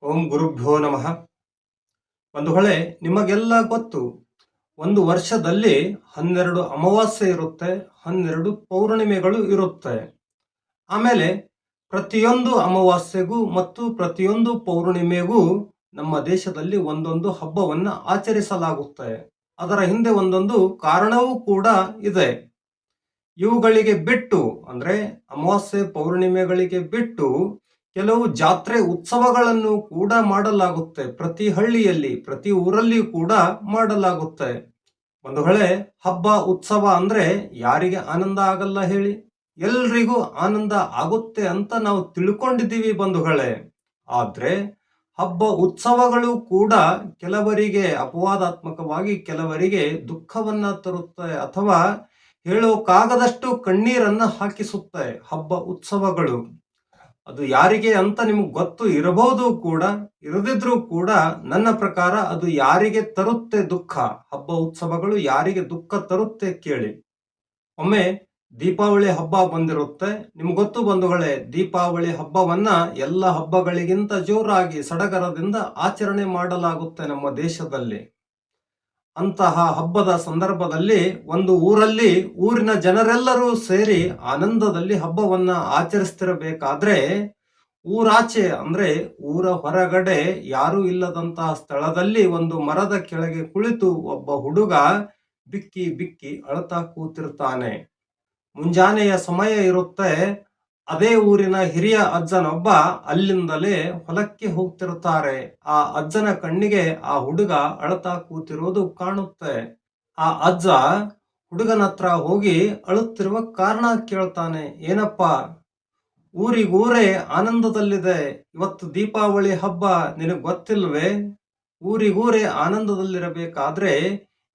ಓಂ ಗುರುಭ್ಯೋ ನಮಃ. ಬಂಧುಗಳೇ, ನಿಮಗೆಲ್ಲ ಗೊತ್ತು, ಒಂದು ವರ್ಷದಲ್ಲಿ 12 ಅಮಾವಾಸ್ಯೆ ಇರುತ್ತೆ, 12 ಪೌರ್ಣಿಮೆಗಳು ಇರುತ್ತೆ. ಆಮೇಲೆ ಪ್ರತಿಯೊಂದು ಅಮಾವಾಸ್ಯೆಗೂ ಮತ್ತು ಪ್ರತಿಯೊಂದು ಪೌರ್ಣಿಮೆಗೂ ನಮ್ಮ ದೇಶದಲ್ಲಿ ಒಂದೊಂದು ಹಬ್ಬವನ್ನ ಆಚರಿಸಲಾಗುತ್ತೆ. ಅದರ ಹಿಂದೆ ಒಂದೊಂದು ಕಾರಣವೂ ಕೂಡ ಇದೆ. ಇವುಗಳಿಗೆ ಬಿಟ್ಟು, ಅಂದ್ರೆ ಅಮಾವಾಸ್ಯೆ ಪೌರ್ಣಿಮೆಗಳಿಗೆ ಬಿಟ್ಟು ಕೆಲವು ಜಾತ್ರೆ ಉತ್ಸವಗಳನ್ನು ಕೂಡ ಮಾಡಲಾಗುತ್ತೆ. ಪ್ರತಿ ಹಳ್ಳಿಯಲ್ಲಿ, ಪ್ರತಿ ಊರಲ್ಲಿ ಕೂಡ ಮಾಡಲಾಗುತ್ತೆ. ಬಂಧುಗಳೇ, ಹಬ್ಬ ಉತ್ಸವ ಅಂದ್ರೆ ಯಾರಿಗೆ ಆನಂದ ಆಗಲ್ಲ ಹೇಳಿ? ಎಲ್ರಿಗೂ ಆನಂದ ಆಗುತ್ತೆ ಅಂತ ನಾವು ತಿಳ್ಕೊಂಡಿದ್ದೀವಿ ಬಂಧುಗಳೇ. ಆದ್ರೆ ಹಬ್ಬ ಉತ್ಸವಗಳು ಕೂಡ ಕೆಲವರಿಗೆ ಅಪವಾದಾತ್ಮಕವಾಗಿ, ಕೆಲವರಿಗೆ ದುಃಖವನ್ನ ತರುತ್ತೆ, ಅಥವಾ ಹೇಳೋಕಾಗದಷ್ಟು ಕಣ್ಣೀರನ್ನ ಹಾಕಿಸುತ್ತೆ ಹಬ್ಬ ಉತ್ಸವಗಳು. ಅದು ಯಾರಿಗೆ ಅಂತ ನಿಮ್ಗೆ ಗೊತ್ತು ಇರಬಹುದು ಕೂಡ, ಇರದಿದ್ರೂ ಕೂಡ ನನ್ನ ಪ್ರಕಾರ ಅದು ಯಾರಿಗೆ ತರುತ್ತೆ ದುಃಖ, ಹಬ್ಬ ಉತ್ಸವಗಳು ಯಾರಿಗೆ ದುಃಖ ತರುತ್ತೆ ಕೇಳಿ. ಒಮ್ಮೆ ದೀಪಾವಳಿ ಹಬ್ಬ ಬಂದಿರುತ್ತೆ. ನಿಮ್ಗೆ ಗೊತ್ತು ಬಂಧುಗಳೇ, ದೀಪಾವಳಿ ಹಬ್ಬವನ್ನ ಎಲ್ಲ ಹಬ್ಬಗಳಿಗಿಂತ ಜೋರಾಗಿ ಸಡಗರದಿಂದ ಆಚರಣೆ ಮಾಡಲಾಗುತ್ತೆ ನಮ್ಮ ದೇಶದಲ್ಲಿ. ಅಂತಹ ಹಬ್ಬದ ಸಂದರ್ಭದಲ್ಲಿ ಒಂದು ಊರಲ್ಲಿ ಊರಿನ ಜನರೆಲ್ಲರೂ ಸೇರಿ ಆನಂದದಲ್ಲಿ ಹಬ್ಬವನ್ನ ಆಚರಿಸ್ತಿರಬೇಕಾದ್ರೆ, ಊರಾಚೆ ಅಂದ್ರೆ ಊರ ಹೊರಗಡೆ ಯಾರೂ ಇಲ್ಲದಂತಹ ಸ್ಥಳದಲ್ಲಿ ಒಂದು ಮರದ ಕೆಳಗೆ ಕುಳಿತು ಒಬ್ಬ ಹುಡುಗ ಬಿಕ್ಕಿ ಬಿಕ್ಕಿ ಅಳ್ತಾ ಕೂತಿರ್ತಾನೆ. ಮುಂಜಾನೆಯ ಸಮಯ ಇರುತ್ತೆ. ಅದೇ ಊರಿನ ಹಿರಿಯ ಅಜ್ಜನೊಬ್ಬ ಅಲ್ಲಿಂದಲೇ ಹೊಲಕ್ಕೆ ಹೋಗ್ತಿರ್ತಾರೆ. ಆ ಅಜ್ಜನ ಕಣ್ಣಿಗೆ ಆ ಹುಡುಗ ಅಳತಾ ಕೂತಿರೋದು ಕಾಣುತ್ತೆ. ಆ ಅಜ್ಜ ಹುಡುಗನ ಹತ್ರ ಹೋಗಿ ಅಳುತ್ತಿರುವ ಕಾರಣ ಕೇಳ್ತಾನೆ. ಏನಪ್ಪ, ಊರಿಗೂರೇ ಆನಂದದಲ್ಲಿದೆ, ಇವತ್ತು ದೀಪಾವಳಿ ಹಬ್ಬ, ನಿನಗೆ ಗೊತ್ತಿಲ್ವೇ? ಊರಿಗೂರೇ ಆನಂದದಲ್ಲಿರಬೇಕಾದ್ರೆ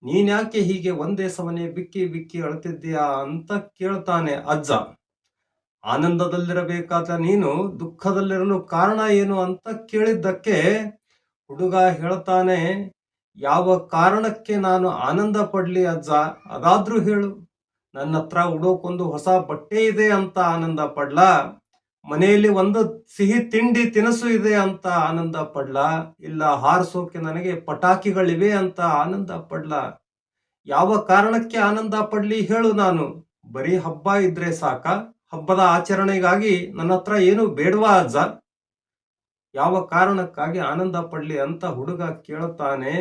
ನೀನ್ಯಾಕೆ ಹೀಗೆ ಒಂದೇ ಸಮನೆ ಬಿಕ್ಕಿ ಬಿಕ್ಕಿ ಅಳ್ತಿದ್ದೀಯಾ ಅಂತ ಕೇಳ್ತಾನೆ ಅಜ್ಜ. ಆನಂದದಲ್ಲಿರಬೇಕಾದ ನೀನು ದುಃಖದಲ್ಲಿರಲು ಕಾರಣ ಏನು ಅಂತ ಕೇಳಿದ್ದಕ್ಕೆ ಹುಡುಗ ಹೇಳ್ತಾನೆ, ಯಾವ ಕಾರಣಕ್ಕೆ ನಾನು ಆನಂದ ಪಡ್ಲಿ ಅಜ್ಜ, ಅದಾದ್ರೂ ಹೇಳು. ನನ್ನ ಹತ್ರ ಉಡೋಕೊಂದು ಹೊಸ ಬಟ್ಟೆ ಇದೆ ಅಂತ ಆನಂದ ಪಡ್ಲಾ? ಮನೆಯಲ್ಲಿ ಒಂದು ಸಿಹಿ ತಿಂಡಿ ತಿನಿಸು ಇದೆ ಅಂತ ಆನಂದ ಪಡ್ಲಾ? ಇಲ್ಲ ಹಾರಿಸೋಕೆ ನನಗೆ ಪಟಾಕಿಗಳಿವೆ ಅಂತ ಆನಂದ ಪಡ್ಲಾ? ಯಾವ ಕಾರಣಕ್ಕೆ ಆನಂದ ಪಡ್ಲಿ ಹೇಳು? ನಾನು ಬರೀ ಹಬ್ಬ ಇದ್ರೆ ಸಾಕ? ಹಬ್ಬದ ಆಚರಣೆಗಾಗಿ ನನ್ನ ಹತ್ರ ಏನು ಬೇಡವಾ ಅಜ್ಜ? ಯಾವ ಕಾರಣಕ್ಕಾಗಿ ಆನಂದ ಪಡ್ಲಿ ಅಂತ ಹುಡುಗ ಕೇಳ್ತಾನೆ.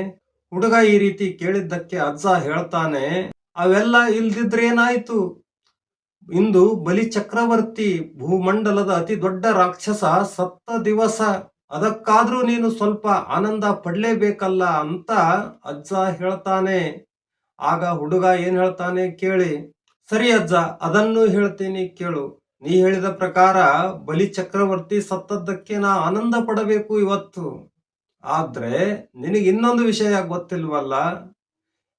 ಹುಡುಗ ಈ ರೀತಿ ಕೇಳಿದ್ದಕ್ಕೆ ಅಜ್ಜ ಹೇಳ್ತಾನೆ, ಅವೆಲ್ಲ ಇಲ್ದಿದ್ರೆ ಏನಾಯ್ತು? ಇಂದು ಬಲಿ ಚಕ್ರವರ್ತಿ, ಭೂಮಂಡಲದ ಅತಿ ದೊಡ್ಡ ರಾಕ್ಷಸ ಸತ್ತ ದಿವಸ. ಅದಕ್ಕಾದ್ರೂ ನೀನು ಸ್ವಲ್ಪ ಆನಂದ ಪಡ್ಲೇಬೇಕಲ್ಲ ಅಂತ ಅಜ್ಜ ಹೇಳ್ತಾನೆ. ಆಗ ಹುಡುಗ ಏನ್ ಹೇಳ್ತಾನೆ ಕೇಳಿ. ಸರಿ ಅಜ್ಜ, ಅದನ್ನು ಹೇಳ್ತೀನಿ ಕೇಳು. ನೀ ಹೇಳಿದ ಪ್ರಕಾರ ಬಲಿ ಚಕ್ರವರ್ತಿ ಸತ್ತದ್ದಕ್ಕೆ ನಾ ಆನಂದ ಪಡಬೇಕು ಇವತ್ತು. ಆದ್ರೆ ನಿನಗೆ ಇನ್ನೊಂದು ವಿಷಯ ಗೊತ್ತಿಲ್ವಲ್ಲ?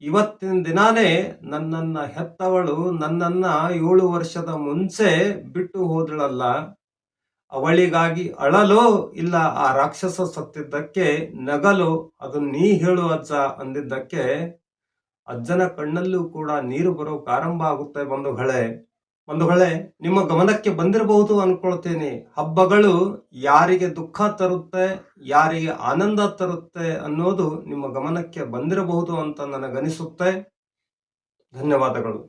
ಇವತ್ತಿನ ದಿನಾನೇ ನನ್ನನ್ನ ಹೆತ್ತವಳು ನನ್ನನ್ನ 7 ವರ್ಷದ ಮುಂಚೆ ಬಿಟ್ಟು ಹೋದಳಲ್ಲ. ಅವಳಿಗಾಗಿ ಅಳಲೋ ಇಲ್ಲ ಆ ರಾಕ್ಷಸ ಸತ್ತಿದ್ದಕ್ಕೆ ನಗಲೋ, ಅದು ನೀ ಹೇಳು ಅಜ್ಜ ಅಂದಿದ್ದಕ್ಕೆ ಅಜ್ಜನ ಕಣ್ಣಲ್ಲೂ ಕೂಡ ನೀರು ಬರೋಕ್ ಆರಂಭ ಆಗುತ್ತೆ ಬಂಧುಗಳೇ, ನಿಮ್ಮ ಗಮನಕ್ಕೆ ಬಂದಿರಬಹುದು ಅನ್ಕೊಳ್ತೀನಿ. ಹಬ್ಬಗಳು ಯಾರಿಗೆ ದುಃಖ ತರುತ್ತೆ, ಯಾರಿಗೆ ಆನಂದ ತರುತ್ತೆ ಅನ್ನೋದು ನಿಮ್ಮ ಗಮನಕ್ಕೆ ಬಂದಿರಬಹುದು ಅಂತ ನನಗನಿಸುತ್ತೆ. ಧನ್ಯವಾದಗಳು.